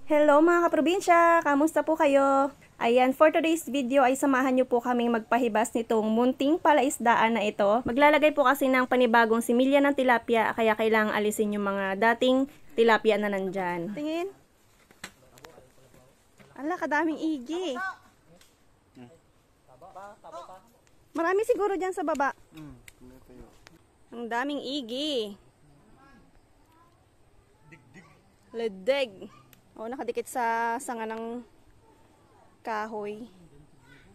Hello mga kaprobinsya! Kamusta po kayo? Ayan, for today's video ay samahan nyo po kaming magpahibas nitong munting palaisdaan na ito. Maglalagay po kasi ng panibagong similya ng tilapia, kaya kailangang alisin yung mga dating tilapia na nandyan. Tingin. Ala, kadaming igi. Marami siguro dyan sa baba. Ang daming igi. Ledeg. O, nakadikit sa sanga ng kahoy.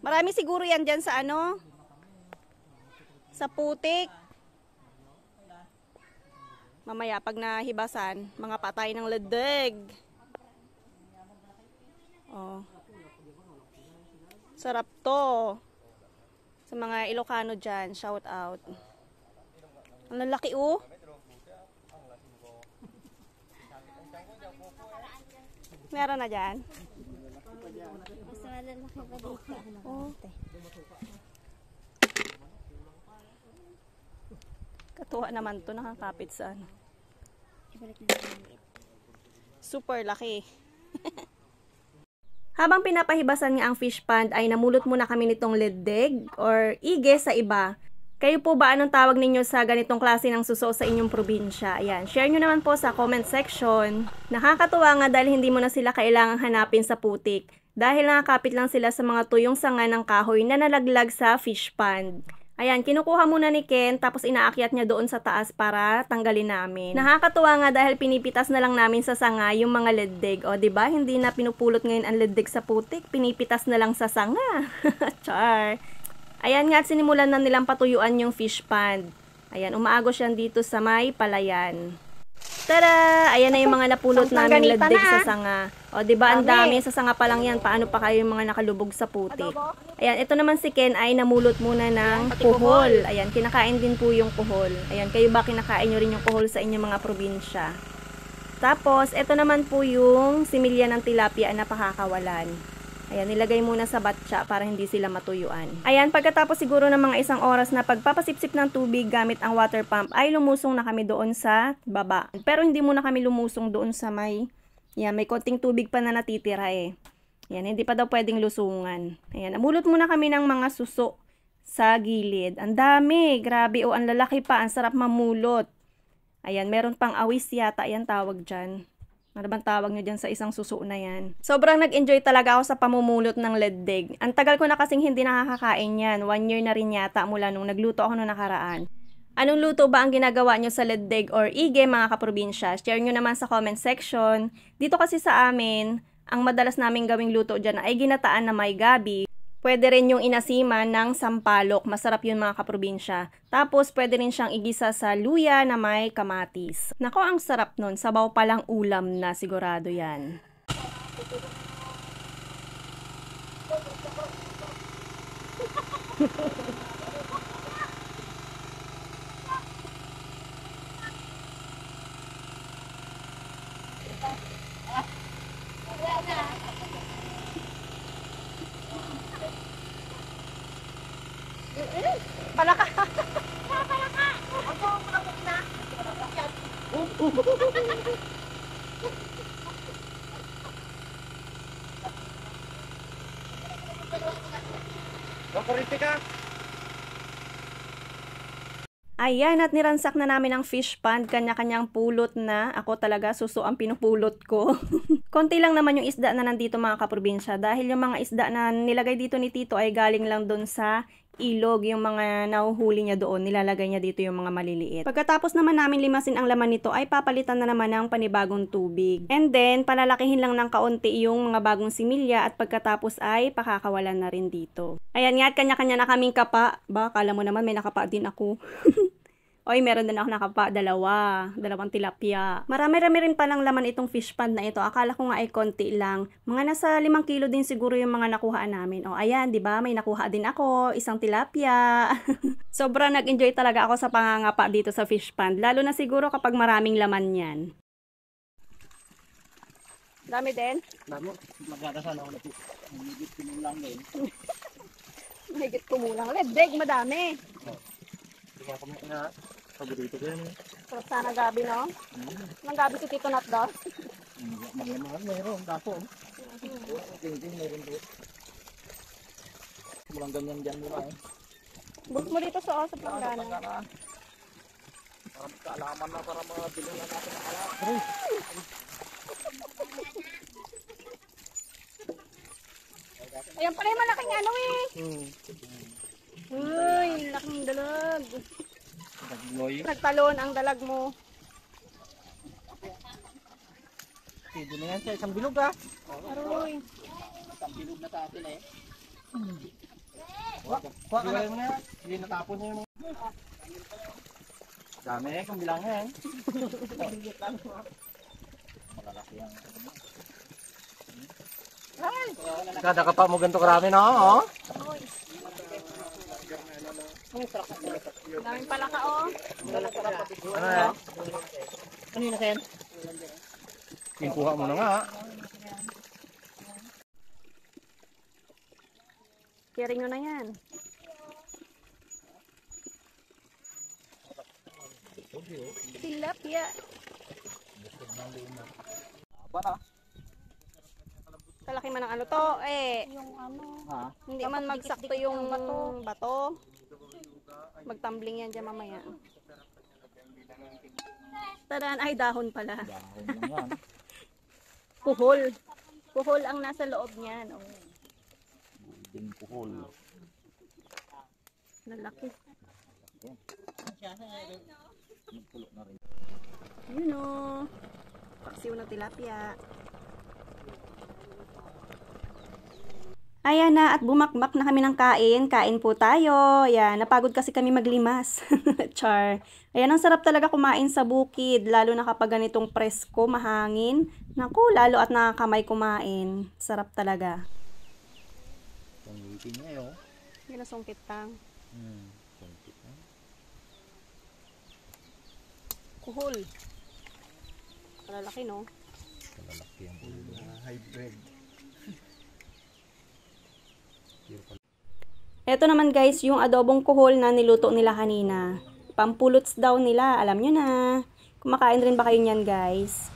Marami siguro yan dyan sa ano? Sa putik. Mamaya pag nahibasan, mga patay ng ledeg. O. Sarap to. Sa mga Ilocano dyan, shout out. Ang lalaki Meron na dyan. Mas malalaki pa dito. Oh. Katuwa naman to, nakakapit sa ano. Super laki. Habang pinapahibasan nga ang fish pond ay namulot muna kami nitong ledeg or ige sa iba. Kayo po ba anong tawag ninyo sa ganitong klase ng suso sa inyong probinsya? Ayan, share nyo naman po sa comment section. Nakakatuwa nga dahil hindi mo na sila kailangang hanapin sa putik. Dahil nakakapit lang sila sa mga tuyong sanga ng kahoy na nalaglag sa fish pond. Ayan, kinukuha muna ni Ken tapos inaakyat niya doon sa taas para tanggalin namin. Nakakatuwa nga dahil pinipitas na lang namin sa sanga yung mga ledeg. O, diba? Hindi na pinupulot ngayon ang ledeg sa putik. Pinipitas na lang sa sanga. Char! Ayan nga at sinimulan na nilang patuyuan yung fish pond. Ayan, umaagos yan dito sa may palayan. Tada! Ayan na yung mga napulot namin ledeg sa sanga. O, diba ang dami? Sa sanga pa lang yan. Paano pa kayo yung mga nakalubog sa putik? Ayan, ito naman si Ken ay namulot muna ng kuhol. Ayan, kinakain din po yung kuhol. Ayan, kayo ba kinakain nyo rin yung kuhol sa inyong mga probinsya? Tapos, ito naman po yung similya ng tilapia na pakakawalan. Ayan, nilagay muna sa batya para hindi sila matuyuan. Ayan, pagkatapos siguro ng mga isang oras na pagpapasipsip ng tubig gamit ang water pump, ay lumusong na kami doon sa baba. Pero hindi muna kami lumusong doon sa may, yan, may konting tubig pa na natitira eh. Ayan, hindi pa daw pwedeng lusungan. Ayan, namulot muna kami ng mga suso sa gilid. Ang dami, grabe, ang lalaki pa, ang sarap mamulot. Ayan, meron pang awis yata, ayan tawag dyan. Ano bang tawag nyo dyan sa isang suso na yan? Sobrang nag-enjoy talaga ako sa pamumulot ng ledeg. Ang tagal ko na kasing hindi nakakakain yan. 1 year na rin yata mula nung nagluto ako noong nakaraan. Anong luto ba ang ginagawa nyo sa ledeg or ige mga kaprobinsya? Share nyo naman sa comment section. Dito kasi sa amin, ang madalas naming gawing luto dyan ay ginataan na may gabi. Pwede rin yung inasiman ng sampalok. Masarap yun mga kaprobinsya. Tapos pwede rin siyang igisa sa luya na may kamatis. Nako, ang sarap nun. Sabaw palang ulam na sigurado yan. Palaka! Palaka! Ako, malabot na! Makuriti ka! Ayan, at niransak na namin ang fish pond. Kanya-kanyang pulot na. Ako talaga, suso ang pinupulot ko. Konti lang naman yung isda na nandito mga kaprobinsya. Dahil yung mga isda na nilagay dito ni Tito ay galing lang doon sa ilog. Yung mga nahuhuli niya doon, nilalagay niya dito yung mga maliliit. Pagkatapos naman namin limasin ang laman nito, ay papalitan na naman ng panibagong tubig. And then, palalakihin lang ng kaunti yung mga bagong similya at pagkatapos ay pakakawalan na rin dito. Ayan nga, at kanya-kanya na kaming kapa. Ba, kala mo naman may nakapa din ako. Oy, meron din ako nakapa, dalawang tilapia. Marami-rami rin palang laman itong fish pond na ito. Akala ko nga ay konti lang. Mga nasa 5 kilo din siguro yung mga nakuhaan namin. O, ayan, di ba? May nakuha din ako, isang tilapia. Sobrang nag-enjoy talaga ako sa pangangapa dito sa fish pond. Lalo na siguro kapag maraming laman yan. Dami din? Dami. Magdadasal ako na po. Mahigit kumulang din. Mahigit kumulang. Ledeg, madami. Hindi ako na paborito ko yan. Sarap sana gabi, no? Nang gabi si Tito Nat daw. Mga meron, dapo. Tingting meron doon. Walang ganyan dyan muna eh. Bus mo dito sa Osop ng gana. Para magkaalaman na para mabili na natin ang alak. Ayan pala yung malaking ano eh. Uy, laking dalag. Nagloy. Nagtalon ang dalag mo. Pwede na yan sa isang bilog ah. Aroy. Isang bilog na sa atin eh. Kuha ka na mo na yan. Hindi natapon niya yung dami kung bilang yan. Malalaki yan. Kada ka pa mo ganito karami na oh. Daming palaka oh. Ano yan? Ano yun na Ken? Kuha mo na nga. Kiring nyo na yan. Tilapia. Aba na. Kalaki man ang ano to. Eh, Ha? hindi man magsakto yung bato. Magtumbling yan dyan mamaya. Tadaan, ay dahon pala. Dahon lang yan. Puhol. Puhol ang nasa loob niyan. Oh, Ding puhol. lalaki. Nagpulok na rin. Yun o. Paksiw na tilapia. Ayan na, at bumakbak na kami ng kain. Kain po tayo. Ayan, napagod kasi kami maglimas. Char. Ayan, ang sarap talaga kumain sa bukid. Lalo na kapag ganitong presko, mahangin. Naku, lalo at nakakamay kumain. Sarap talaga. Pangitin niya yun. Yun na sungkit tang. Sungkit na. Kuhol. Kalalaki no? Kalalaki ang pulo. Hybrid. Ito naman guys, yung adobong kuhol na niluto nila kanina. Pampulots daw nila, alam nyo na. Kumakain rin ba kayo nyan guys?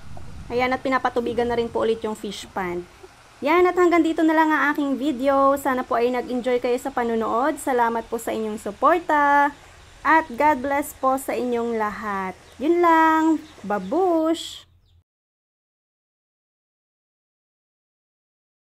Ayan, at pinapatubigan na rin po ulit yung fish pond. Yan, at hanggang dito na lang ang aking video. Sana po ay nag-enjoy kayo sa panunood. Salamat po sa inyong suporta. At God bless po sa inyong lahat. Yun lang, babush!